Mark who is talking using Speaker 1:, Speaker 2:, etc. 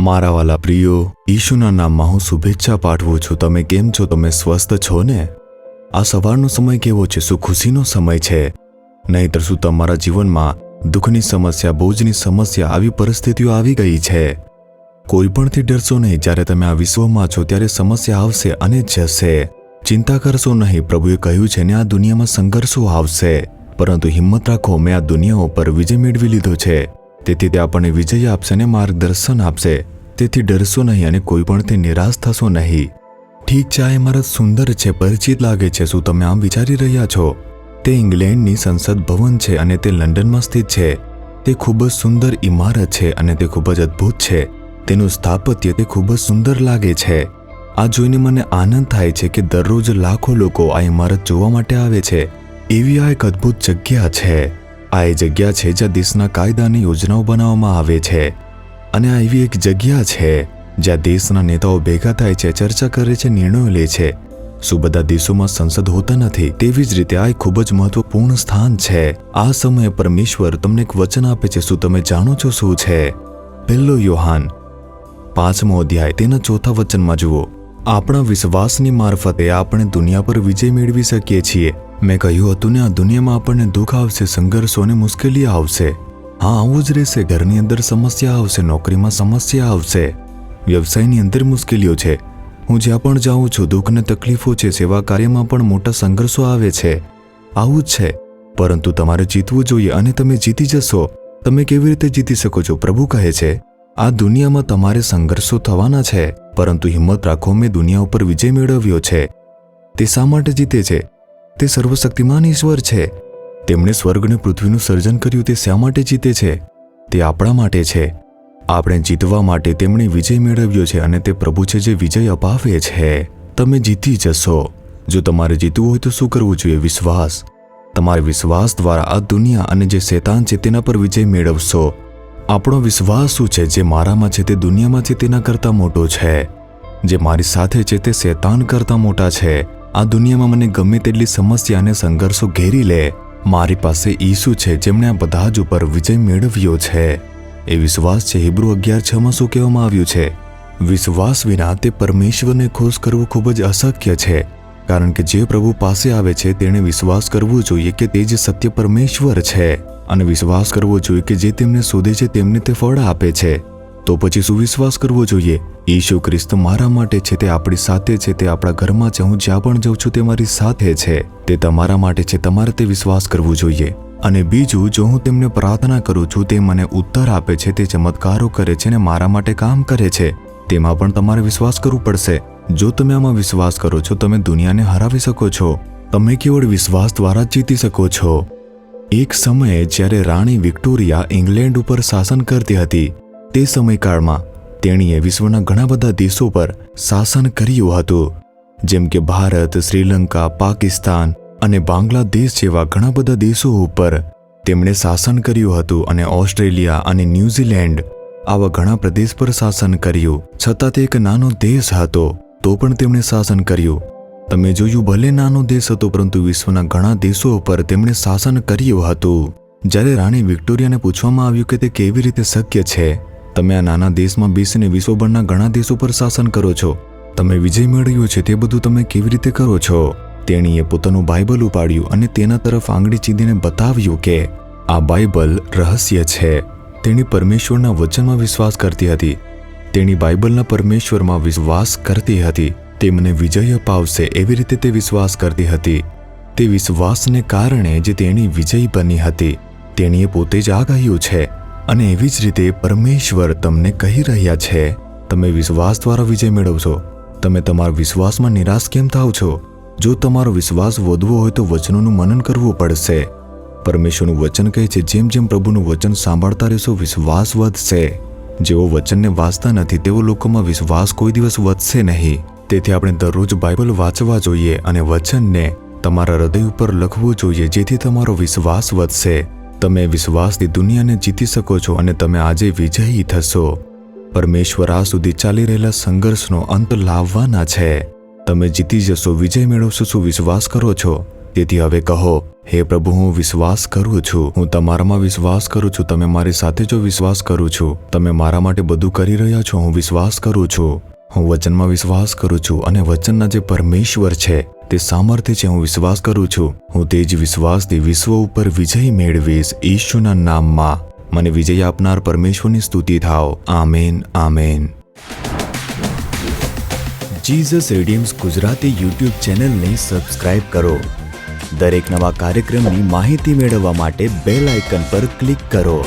Speaker 1: મારા વાલા પ્રિયો, ઈશુના નામમાં હું શુભેચ્છા પાઠવું છું. તમે કેમ છો? તમે સ્વસ્થ છો ને? આ સવારનો સમય કેવો છે? શું ખુશીનો સમય છે? નહીંતર શું તમારા જીવનમાં દુઃખની સમસ્યા, બોજની સમસ્યા, આવી પરિસ્થિતિઓ આવી ગઈ છે? કોઈ પણથી ડરશો નહીં. જ્યારે તમે આ વિશ્વમાં છો ત્યારે સમસ્યા આવશે અને જશે. ચિંતા કરશો નહીં. પ્રભુએ કહ્યું છે ને, આ દુનિયામાં સંઘર્ષો આવશે, પરંતુ હિંમત રાખો, મેં આ દુનિયા ઉપર વિજય મેળવી લીધો છે. તેથી તે આપણને વિજય આપશે અને માર્ગદર્શન આપશે. તેથી ડરશો નહીં અને કોઈ પણથી નિરાશ થશો નહીં. ઠીક છે, આ ઇમારત સુંદર છે, પરિચિત લાગે છે. શું તમે આમ વિચારી રહ્યા છો? તે ઇંગ્લેન્ડની સંસદ ભવન છે અને તે લંડનમાં સ્થિત છે. તે ખૂબ જ સુંદર ઇમારત છે અને તે ખૂબ જ અદ્ભુત છે. તેનું સ્થાપત્ય તે ખૂબ જ સુંદર લાગે છે. આ જોઈને મને આનંદ થાય છે કે દરરોજ લાખો લોકો આ ઇમારત જોવા માટે આવે છે. એવી આ એક અદ્ભુત જગ્યા છે. આ એ જગ્યા છે જ્યાં દેશના કાયદાની યોજનાઓ બનાવવામાં આવે છે. અને આ એવી એક જગ્યા છે જ્યાં દેશના નેતાઓ ભેગા થાય છે, ચર્ચા કરે છે, નિર્ણયો લે છે. શું બધા દેશોમાં સંસદ હોતા નથી? તેવી જ રીતે આ એક ખૂબ જ મહત્વપૂર્ણ સ્થાન છે. આ સમયે પરમેશ્વર તમને એક વચન આપે છે. શું તમે જાણો છો શું છે? 1 યોહાન 5મો અધ્યાય તેના 4થા વચનમાં જુઓ. આપણા વિશ્વાસની મારફતે આપણે દુનિયા પર વિજય મેળવી શકીએ છીએ. મેં કહ્યું હતું ને, આ દુનિયામાં આપણને દુઃખ આવશે, સંઘર્ષો અને મુશ્કેલી આવશે. હા, આવું જ રહેશે. ઘરની અંદર સમસ્યા આવશે, નોકરીમાં સમસ્યા આવશે, વ્યવસાયની અંદર મુશ્કેલીઓ છે. હું જ્યાં પણ જાઉં છું, દુઃખ અને તકલીફો છે. સેવા કાર્યમાં પણ મોટા સંઘર્ષો આવે છે. આવું જ છે, પરંતુ તમારે જીતવું જોઈએ અને તમે જીતી જશો. તમે કેવી રીતે જીતી શકો છો? પ્રભુ કહે છે, આ દુનિયામાં તમારે સંઘર્ષો થવાના છે, પરંતુ હિંમત રાખો, મેં દુનિયા ઉપર વિજય મેળવ્યો છે. તે શા માટે જીતે છે? તે સર્વશક્તિમાન ઈશ્વર છે. તેમણે સ્વર્ગ અને પૃથ્વીનું સર્જન કર્યું. તે શા માટે જીતે છે? તે આપણા માટે છે. આપણે જીતવા માટે તેમણે વિજય મેળવ્યો છે અને તે પ્રભુ છે જે વિજય અપાવે છે. તમે જીતી જશો. જો તમારે જીતવું હોય તો શું કરવું જોઈએ? વિશ્વાસ. તમારે વિશ્વાસ દ્વારા આ દુનિયા અને જે શૈતાન છે તેના પર વિજય મેળવશો. આપણો વિશ્વાસ શું છે? જે મારામાં છે તે દુનિયામાં છે તેના કરતાં મોટો છે. જે મારી સાથે છે તે શૈતાન કરતાં મોટા છે. આ દુનિયામાં મને ગમે તેટલી સમસ્યા અને સંઘર્ષો ઘેરી લે, મારી પાસે ઈસુ છે જેમણે આ બધા જ ઉપર વિજય મેળવ્યો છે. એ વિશ્વાસ છે. હિબ્રુ 11:6માં શું કહેવામાં આવ્યું છે? વિશ્વાસ વિના તે પરમેશ્વરને ખુશ કરવું ખૂબ જ અશક્ય છે. કારણ કે જે પ્રભુ પાસે આવે છે તેણે વિશ્વાસ કરવો જોઈએ કે તે જ સત્ય પરમેશ્વર છે, અને વિશ્વાસ કરવો જોઈએ કે જે તેમને શોધે છે તેમને તે ફળ આપે છે. તો પછી શું વિશ્વાસ કરવો જોઈએ? ઈસુ ખ્રિસ્ત મારા માટે છે, તે આપણી સાથે છે, તે આપણા ઘરમાં છે, હું જ્યાં પણ જાઉં છું તે મારી સાથે છે. તે તમારા માટે છે. તમારે તે વિશ્વાસ કરવું જોઈએ. અને બીજું, જો હું તેમને પ્રાર્થના કરું છું, તે મને ઉત્તર આપે છે, તે ચમત્કારો કરે છે અને મારા માટે કામ કરે છે. તેમાં પણ તમારે વિશ્વાસ કરવું પડશે. જો તમે આમાં વિશ્વાસ કરો છો, તમે દુનિયાને હરાવી શકો છો. તમે કેવળ વિશ્વાસ દ્વારા જીતી શકો છો. એક સમયે જ્યારે રાણી વિક્ટોરિયા ઇંગ્લેન્ડ ઉપર શાસન કરતી હતી, તે સમયકાળમાં તેણીએ વિશ્વના ઘણા બધા દેશો પર શાસન કર્યું હતું, જેમ કે ભારત, શ્રીલંકા, પાકિસ્તાન અને બાંગ્લાદેશ જેવા ઘણા બધા દેશો ઉપર તેમણે શાસન કર્યું હતું. અને ઓસ્ટ્રેલિયા અને ન્યૂઝીલેન્ડ આવા ઘણા પ્રદેશ પર શાસન કર્યું. છતાં તે એક નાનો દેશ હતો, તો પણ તેમણે શાસન કર્યું. તમે જોયું, ભલે નાનો દેશ હતો, પરંતુ વિશ્વના ઘણા દેશો ઉપર તેમણે શાસન કર્યું હતું. જ્યારે રાણી વિક્ટોરિયાને પૂછવામાં આવ્યું કે તે કેવી રીતે શક્ય છે, તમે આ નાના દેશમાં બેસીને વિશ્વભરના ઘણા દેશો પર શાસન કરો છો, તમે વિજય મેળવ્યો છે, તે બધું તમે કેવી રીતે કરો છો? તેણીએ પોતાનું બાઇબલ ઉપાડ્યું અને તેના તરફ આંગળી ચીંધીને બતાવ્યું કે આ બાઇબલ રહસ્ય છે. તેણી પરમેશ્વરના વચનમાં વિશ્વાસ કરતી હતી. તેણી બાઇબલના પરમેશ્વરમાં વિશ્વાસ કરતી હતી. તે મને વિજય અપાવશે, એવી રીતે તે વિશ્વાસ કરતી હતી. તે વિશ્વાસને કારણે જે તેણી વિજય બની હતી. તેણીએ પોતે જ આ કહ્યું છે. અને એવી જ રીતે પરમેશ્વર તમને કહી રહ્યા છે, તમે વિશ્વાસ દ્વારા વિજય મેળવશો. તમે તમારા વિશ્વાસમાં નિરાશ કેમ થાવ છો? જો તમારો વિશ્વાસ વધવો હોય તો વચનોનું મનન કરવું પડશે. પરમેશ્વરનું વચન કહે છે, જેમ જેમ પ્રભુનું વચન સાંભળતા રહેશો, વિશ્વાસ વધશે. જેઓ વચનને વાંચતા નથી તેઓ લોકોમાં વિશ્વાસ કોઈ દિવસ વધશે નહીં. તેથી આપણે દરરોજ બાઇબલ વાંચવા જોઈએ અને વચનને તમારા હૃદય ઉપર લખવું જોઈએ, જેથી તમારો વિશ્વાસ વધશે. તમે વિશ્વાસથી દુનિયાને જીતી શકો છો અને તમે આજે વિજયી થશો. પરમેશ્વર આ સુધી ચાલી રહેલા સંઘર્ષનો અંત લાવવાના છે. તમે જીતી જશો, વિજય મેળવશો. શું વિશ્વાસ કરો છો? તેથી હવે કહો, હે પ્રભુ, હું વિશ્વાસ કરું છું, હું તમારામાં વિશ્વાસ કરું છું, તમે મારી સાથે જો વિશ્વાસ કરું છું, તમે મારા માટે બધું કરી રહ્યા છો, હું વિશ્વાસ કરું છું. હું વચનમાં વિશ્વાસ કરું છું અને વચનના જે પરમેશ્વર છે તે સામર્થ્ય છે, હું વિશ્વાસ કરું છું. હું તે જ વિશ્વાસથી વિશ્વ ઉપર વિજય મેળવીશ. ઈશુના નામમાં મને વિજય આપનાર પરમેશ્વરની સ્તુતિ થાવ. Amen, amen. Jesus Redeems Gujarati YouTube ચેનલને સબસ્ક્રાઇબ કરો. દરેક નવા કાર્યક્રમની માહિતી મેળવવા માટે બેલ આઇકન પર ક્લિક કરો.